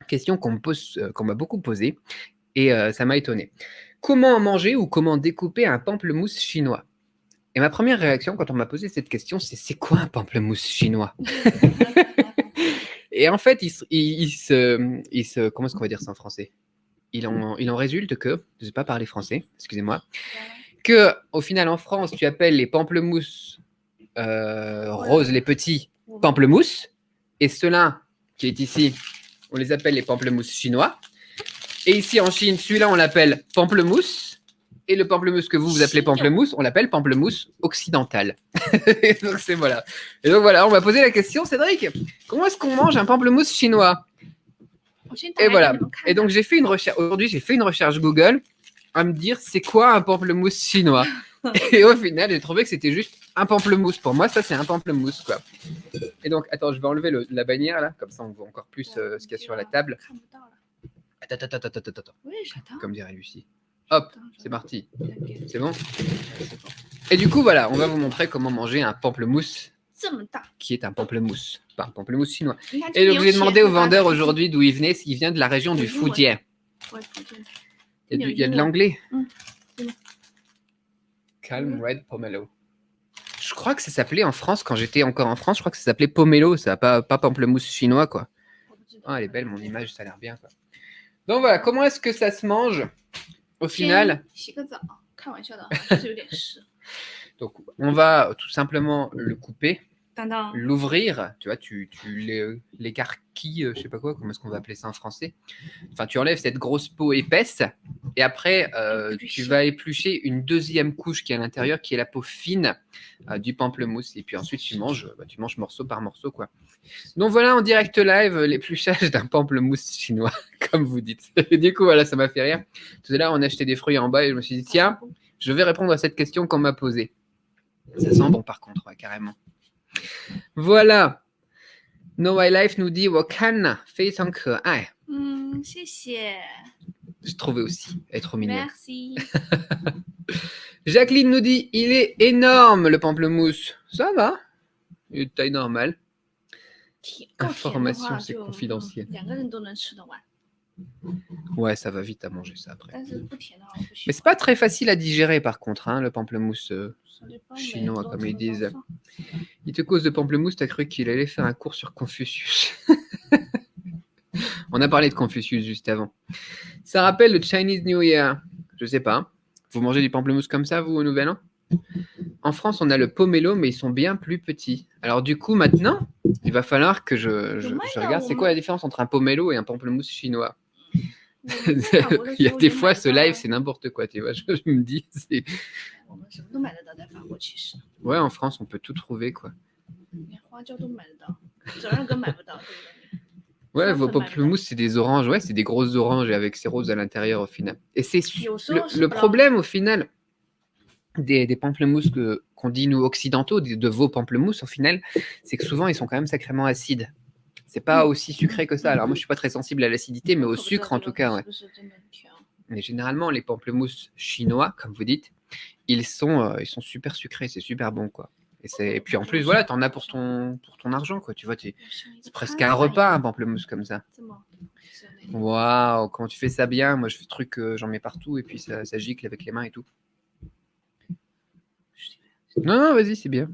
Question qu'on m'a beaucoup posée et ça m'a étonné. Comment manger ou comment découper un pamplemousse chinois? Et ma première réaction quand on m'a posé cette question, c'est quoi un pamplemousse chinois? Et en fait, comment est-ce qu'on va dire ça en français? Il en résulte que, je ne sais pas parler français, excusez-moi, que au final en France, tu appelles les pamplemousses roses les petits pamplemousses, et ceux-là qui est ici, on les appelle les pamplemousses chinois. Et ici en Chine, celui-là, on l'appelle pamplemousse. Et le pamplemousse que vous appelez pamplemousse, on l'appelle pamplemousse occidental. Et donc, voilà. Et donc voilà, on m'a posé la question, Cédric, comment est-ce qu'on mange un pamplemousse chinois? Et voilà. Et donc j'ai fait une recherche. Aujourd'hui, j'ai fait une recherche Google à me dire c'est quoi un pamplemousse chinois. Et au final, j'ai trouvé que c'était juste un pamplemousse. Pour moi, ça c'est un pamplemousse, quoi. Et donc, attends, je vais enlever la bannière là, comme ça on voit encore plus ce qu'il y a sur la table. Attends. Comme dirait Lucie. Hop, c'est parti. C'est bon? Et du coup, voilà, on va vous montrer comment manger un pamplemousse qui est un pamplemousse, pas un pamplemousse chinois. Et donc, j'ai demandé au vendeur aujourd'hui d'où il venait, s'il vient de la région du Fujian. Il y a de l'anglais. Calm Red Pomelo. Je crois que ça s'appelait en France, quand j'étais encore en France, je crois que ça s'appelait pomelo, ça, pas pamplemousse chinois, quoi. Oh, elle est belle, mon image, ça a l'air bien, quoi. Donc voilà, comment est-ce que ça se mange au final? Donc, on va tout simplement le couper, l'ouvrir, tu vois, tu l'écarquilles, je sais pas quoi, comment est-ce qu'on va appeler ça en français? Enfin, tu enlèves cette grosse peau épaisse et après, tu vas éplucher une deuxième couche qui est à l'intérieur, qui est la peau fine du pamplemousse. Et puis ensuite, tu manges morceau par morceau, quoi. Donc voilà, en direct live, l'épluchage d'un pamplemousse chinois, comme vous dites. Et du coup, voilà, ça m'a fait rire. Tout à l'heure, on achetait des fruits en bas et je me suis dit, tiens, je vais répondre à cette question qu'on m'a posée. Ça sent bon par contre, ouais, carrément. Voilà. No My Life nous dit 我看非常可爱. 谢谢. Je trouvais aussi, elle est trop mignonne. Merci. Jacqueline nous dit il est énorme le pamplemousse. Ça va, il est de taille normale. Information, c'est confidentiel. Ouais, ça va vite à manger ça après. Mais c'est pas très facile à digérer par contre, hein, le pamplemousse chinois, comme ils disent. Il te cause de pamplemousse, t'as cru qu'il allait faire un cours sur Confucius. On a parlé de Confucius juste avant. Ça rappelle le Chinese New Year. Je sais pas. Vous mangez du pamplemousse comme ça, vous, au Nouvel An? En France, on a le pomelo, mais ils sont bien plus petits. Alors du coup, maintenant, il va falloir que je regarde. C'est quoi la différence entre un pomelo et un pamplemousse chinois? Il y a des fois, ce live, c'est n'importe quoi, tu vois. Je me dis, c'est... Ouais, en France, on peut tout trouver, quoi. Ouais, vos pamplemousses, c'est des oranges. Ouais, c'est des grosses oranges avec ces roses à l'intérieur, au final. Et c'est le problème, au final, des pamplemousses qu'on dit, nous, occidentaux, de vos pamplemousses, au final, c'est que souvent, ils sont quand même sacrément acides. C'est pas aussi sucré que ça. Alors moi, je suis pas très sensible à l'acidité, mais au sucre, en tout cas, ouais. Mais généralement, les pamplemousses chinois, comme vous dites, ils sont super sucrés, c'est super bon, quoi. Et puis en plus, voilà, t'en as pour ton argent, quoi. Tu vois, c'est presque un repas, un pamplemousse comme ça. Waouh, comment tu fais ça bien? Moi, je fais le truc, j'en mets partout et puis ça gicle avec les mains et tout. Non, vas-y, c'est bien.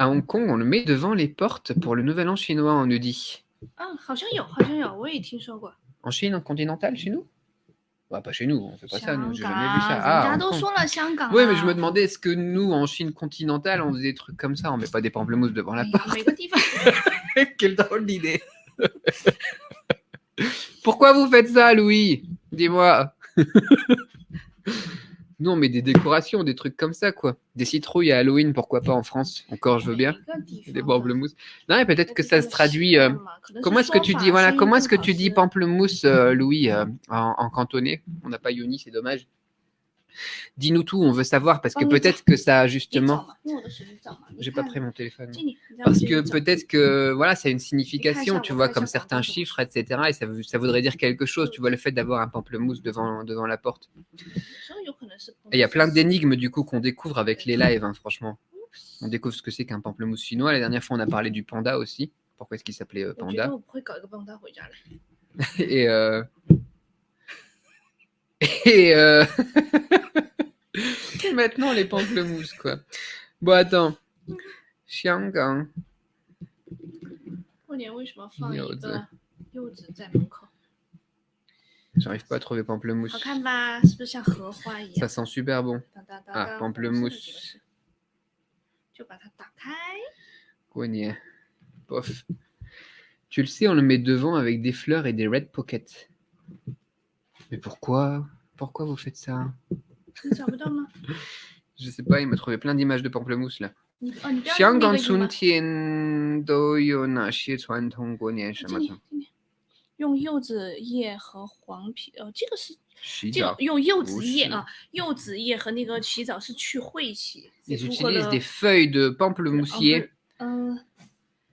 À Hong Kong, on le met devant les portes pour le Nouvel An chinois, on nous dit. En Chine continentale, chez nous? Bah, pas chez nous, on fait pas ça, nous, j'ai jamais vu ça. Ah, oui, mais je me demandais, est-ce que nous, en Chine continentale, on faisait des trucs comme ça? On met pas des pamplemousses devant la porte? Quelle drôle d'idée. Pourquoi vous faites ça, Louis? Dis-moi. Nous, on met des décorations, des trucs comme ça, quoi. Des citrouilles à Halloween, pourquoi pas en France? Encore, je veux bien. Des pamplemousses. Non, mais peut-être que ça se traduit. Comment est-ce que tu dis, voilà, comment est-ce que tu dis pamplemousse, Louis, en cantonais? On n'a pas Yoni, c'est dommage. Dis-nous tout, on veut savoir, parce que peut-être que ça, justement... J'ai pas pris mon téléphone. Parce que peut-être que, voilà, ça a une signification, tu vois, comme certains chiffres, etc. Et ça voudrait dire quelque chose, tu vois, le fait d'avoir un pamplemousse devant la porte. Et il y a plein d'énigmes, du coup, qu'on découvre avec les lives, hein, franchement. On découvre ce que c'est qu'un pamplemousse chinois. La dernière fois, on a parlé du panda aussi. pourquoi est-ce qu'il s'appelait 我觉得 Panda. 我不会搞一个帮他回家来。 Et, et maintenant les pamplemousses, quoi. Bon, attends. Xianggang. 过年为什么放一柚子个柚子在门口？ J'arrive pas à trouver 好 pamplemousse. 看吧？是不是像荷花一 Ça 样？ sent super bon. 当当当 Ah, 当 pamplemousse. 红色的这个是就把它打开。 Grenier. Pof. Tu le sais, on le met devant avec des fleurs et des red pockets. Mais pourquoi? Pourquoi vous faites ça? 你找不到吗？ Je sais pas, il m'a trouvé plein d'images de pamplemousse là. 你不要 Xianggang 那个音 Sun 吧？ Tian 都有哪些传统过年什么的？今年用柚子叶和黄皮，这个是洗这个澡。用柚子不是叶啊，柚子叶和那个洗澡是去晦气。 Ils c'est pour utilisent le- des feuilles de pamplemoussier 嗯，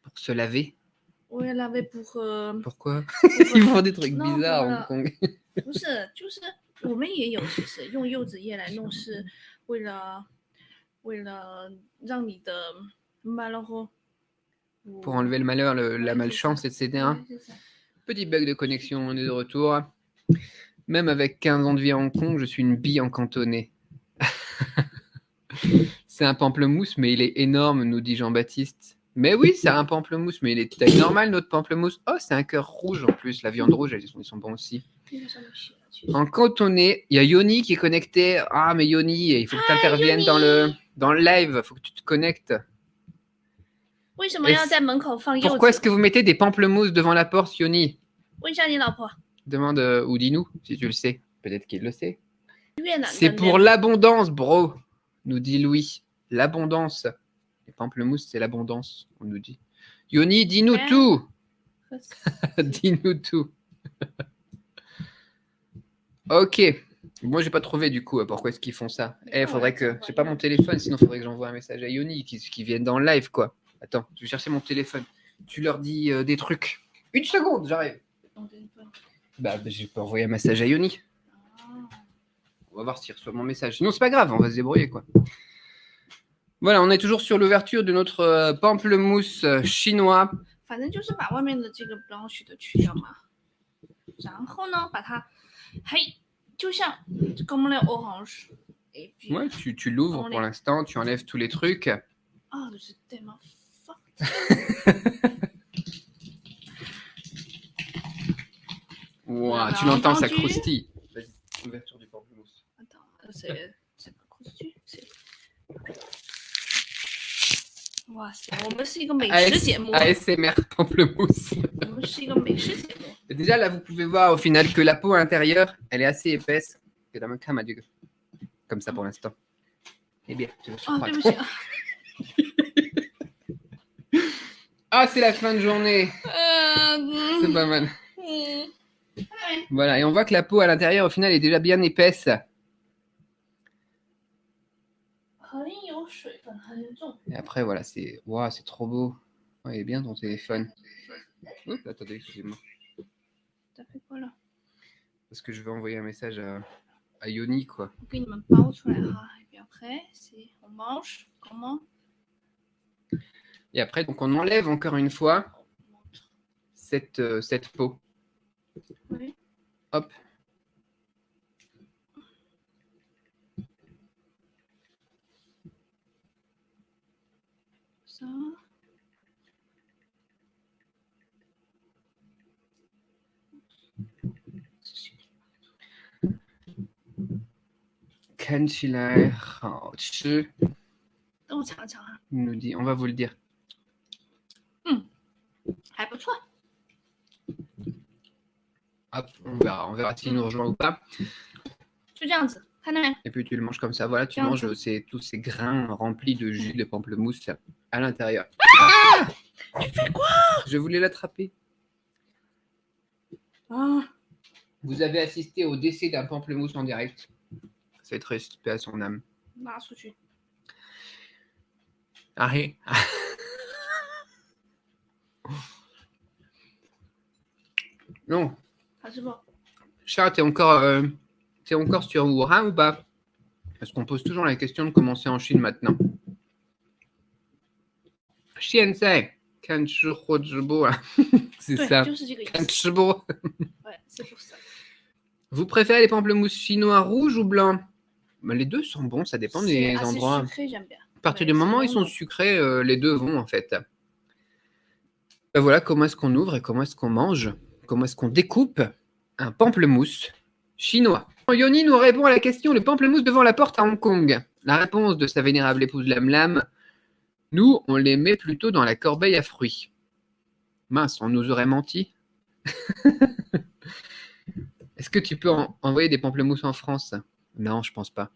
pour se laver. ouais laver pour Pourquoi? pour- Ils font des trucs Non, bizarres à pour Hong Kong. 不是，就是我们也有，其实用柚子叶来弄是为了让你的malheur Pour enlever le malheur, la Ouais, malchance, c'est etc. Ouais, c'est ça. Petit bug de connexion, on est de retour. Même avec 15 ans de vie à Hong Kong, je suis une bille en cantonais. C'est un pamplemousse, mais il est énorme, nous dit Jean-Baptiste. Mais oui, c'est un pamplemousse, mais il est taille normale, notre pamplemousse. Oh, c'est un cœur rouge en plus. La viande rouge, ils sont bons aussi. 那个上面写了，其实 En cantonais, il y a Yoni qui est connecté. Ah, mais Yoni, il faut que tu interviennes dans le live. Il faut que tu te connectes. 为什么要在门口放柚 Pourquoi est-ce 子？ que vous mettez des pamplemousses devant la porte, Yoni? 问一下你老婆， Demande ou dis-nous si tu le sais. Peut-être qu'il le sait. 越南的 C'est pour l'abondance, bro, nous dit Louis. L'abondance. Les pamplemousses, c'est l'abondance, on nous dit. Yoni, dis-nous Ouais. tout. Dis-nous tout. Ok. Moi, j'ai pas trouvé du coup pourquoi est-ce qu'ils font ça. Eh, faudrait que. J'ai pas mon téléphone, sinon faudrait que j'envoie un message à Yoni qui viennent dans le live, quoi. Attends, je vais chercher mon téléphone. Tu leur dis des trucs. Une seconde, j'arrive. Bah, je peux envoyer un message à Yoni. On va voir s'il reçoit mon message. Sinon, c'est pas grave, on va se débrouiller, quoi. Voilà, on est toujours sur l'ouverture de notre pamplemousse chinois. 反正就是把外面的这个 blanche 的去掉嘛，然后呢，把它，嘿，就像 comme le orange。Et puis, Ouais, tu l'ouvres On pour est- l'instant, tu enlèves tous les trucs. ah, c'est tellement fort. Ouah, On tu a l'entends, ça entendu. croustille. Vas-y, ouverture du pamplemousse. Attends, c'est pas cousu, c'est. 哇塞，我们是一个美食节目， ASMR pamplemousse. 我们是一个美食节目。 Et déjà, là, vous pouvez voir au final que la peau à l'intérieur, elle est assez épaisse. Comme ça pour l'instant. Eh bien, tu veux 啊，对不 surprendre. 起啊。 Ah, c'est la fin de journée. C'est pas mal. Voilà, et on voit que la peau à l'intérieur, au final, est déjà bien épaisse. 很有水分，很重。 Et après, voilà, c'est wow, c'est trop beau. Oh, il est bien ton téléphone. Oups, attendez, excusez-moi. T'as fait quoi là？ Parce que je veux envoyer un message à Yoni, quoi. 我给你们包出来哈。Et puis après, c'est on mange comment？ Et après, donc, on enlève encore une fois cette peau. Oui. Hop. Ça. Kan Chilai Hao Chi 等我尝尝啊， nous dit, on va vous le dire. 还不错。 Hop, on verra s'il nous rejoint ou pas. 就这样子，看到没？ Et puis tu le manges comme ça. Voilà, tu Tiens. manges tous ces grains remplis de jus de pamplemousse à l'intérieur. Ah, tu fais quoi? Je voulais l'attraper. Ah. Vous avez assisté au décès d'un pamplemousse en direct. C'est triste, paix à son âme. 拿出去。 Arrête. Non. 好吃不？ Chat, t'es encore sur Wuhan ou pas? Parce qu'on pose toujours la question de commencer en Chine maintenant. Xiansai, Kanchurojubo. C'est 对， ça. 就是这个意思。 Kanchubo. ouais, c'est pour ça. Vous préférez les pamplemousses chinois rouges ou blancs? Ben, les deux sont bons, ça dépend C'est des assez endroits. sucré, j'aime bien. À partir Mais du moment où ils sinon, sont non. sucrés, les deux vont en fait. Ben voilà comment est-ce qu'on ouvre et comment est-ce qu'on mange, comment est-ce qu'on découpe un pamplemousse chinois. Yoni nous répond à la question le pamplemousse devant la porte à Hong Kong. La réponse de sa vénérable épouse Lam Lam, nous, on les met plutôt dans la corbeille à fruits. Mince, on nous aurait menti. Est-ce que tu peux envoyer des pamplemousses en France? Non, je pense pas.